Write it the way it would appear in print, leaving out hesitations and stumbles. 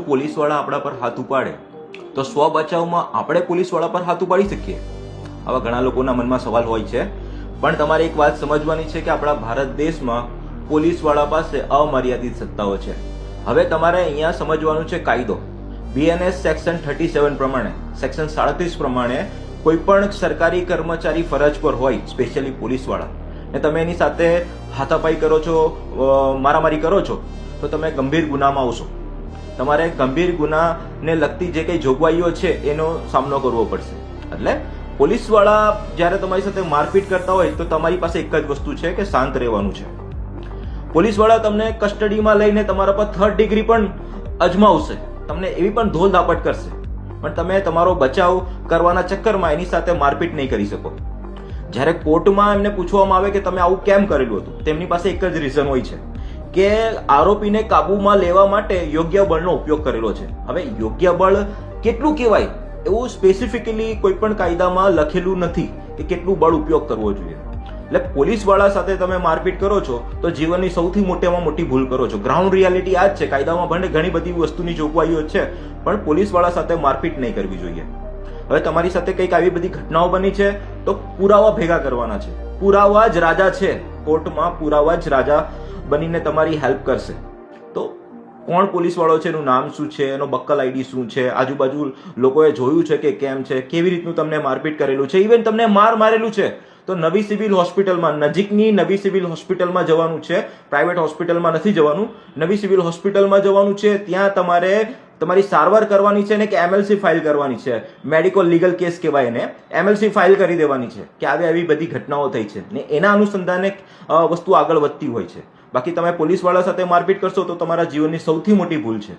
પોલીસવાળા આપણા પર હાથ ઉપાડે તો સ્વ બચાવમાં આપણે પોલીસવાળા પર હાથ ઉપાડી શકીએ? આવા ઘણા લોકોના મનમાં સવાલ હોય છે, પણ તમારે એક વાત સમજવાની છે કે આપણા ભારત દેશમાં પોલીસવાળા પાસે અમર્યાદિત સત્તાઓ છે. હવે તમારે અહીંયા સમજવાનું છે કાયદો. BNS સેક્શન 37 પ્રમાણે, સેક્શન 37 પ્રમાણે કોઈ પણ સરકારી કર્મચારી ફરજ પર હોય, સ્પેશિયલી પોલીસવાળા, ને તમે એની સાથે હાથાપાઈ કરો છો, મારામારી કરો છો, તો તમે ગંભીર ગુનામાં આવશો. તમારે ગંભીર ગુનાને લગતી જે કંઈ જોગવાઈઓ છે એનો સામનો કરવો પડશે. એટલે પોલીસવાળા જ્યારે તમારી સાથે મારપીટ કરતા હોય તો તમારી પાસે એક જ વસ્તુ છે કે શાંત રહેવાનું છે. પોલીસવાળા તમને કસ્ટડીમાં લઈને તમારા પર 3rd ડિગ્રી પણ અજમાવશે, તમને એવી પણ ધોલ દાપટ કરશે, પણ તમે તમારો બચાવ કરવાના ચક્કરમાં એની સાથે મારપીટ નહીં કરી શકો. જ્યારે કોર્ટમાં એમને પૂછવામાં આવે કે તમે આવું કેમ કરેલું હતું, તેમની પાસે એક જ રીઝન હોય છે કે આરોપીને કાબૂમાં લેવા માટે યોગ્ય બળનો ઉપયોગ કરેલો છે. હવે યોગ્ય બળ કેટલું કહેવાય એવું સ્પેસિફિકલી કોઈ પણ કાયદામાં લખેલું નથી કે કેટલું બળ ઉપયોગ કરવો જોઈએ. એટલે પોલીસવાળા સાથે તમે મારપીટ કરો છો તો જીવનની સૌથી મોટામાં મોટી ભૂલ કરો છો. ગ્રાઉન્ડ રિયાલિટી આ જ છે. કાયદામાં ભલે ઘણી બધી વસ્તુની જોગવાઈઓ છે, પણ પોલીસવાળા સાથે મારપીટ નહીં કરવી જોઈએ. હવે તમારી સાથે કંઈક આવી બધી ઘટનાઓ બની છે તો પુરાવા ભેગા કરવાના છે. પુરાવા જ રાજા છે. કોર્ટમાં પુરાવા જ રાજા બનીને તમારી હેલ્પ કરશે. તો કોણ પોલીસવાળો છે, એનું નામ શું છે, એનો બક્કલ આઈડી શું છે, આજુબાજુ લોકોએ જોયું છે કે કેમ છે, કેવી રીતનું તમને મારપીટ કરેલું છે, ઇવન તમને મારેલું છે તો નવી સિવિલ હોસ્પિટલમાં, નજીકની નવી સિવિલ હોસ્પિટલમાં જવાનું છે. પ્રાઇવેટ હોસ્પિટલમાં નથી જવાનું, નવી સિવિલ હોસ્પિટલમાં જવાનું છે. ત્યાં તમારે તમારી સારવાર કરવાની છે ને કે MLC ફાઇલ કરવાની છે. મેડિકલ લીગલ કેસ કહેવાય એને. MLC ફાઇલ કરી દેવાની છે કે આવી બધી ઘટનાઓ થઈ છે ને એના અનુસંધાને વસ્તુ આગળ વધતી હોય છે. બાકી તમે પોલીસવાળા સાથે મારપીટ કરશો તો તમારા જીવનની સૌથી મોટી ભૂલ છે.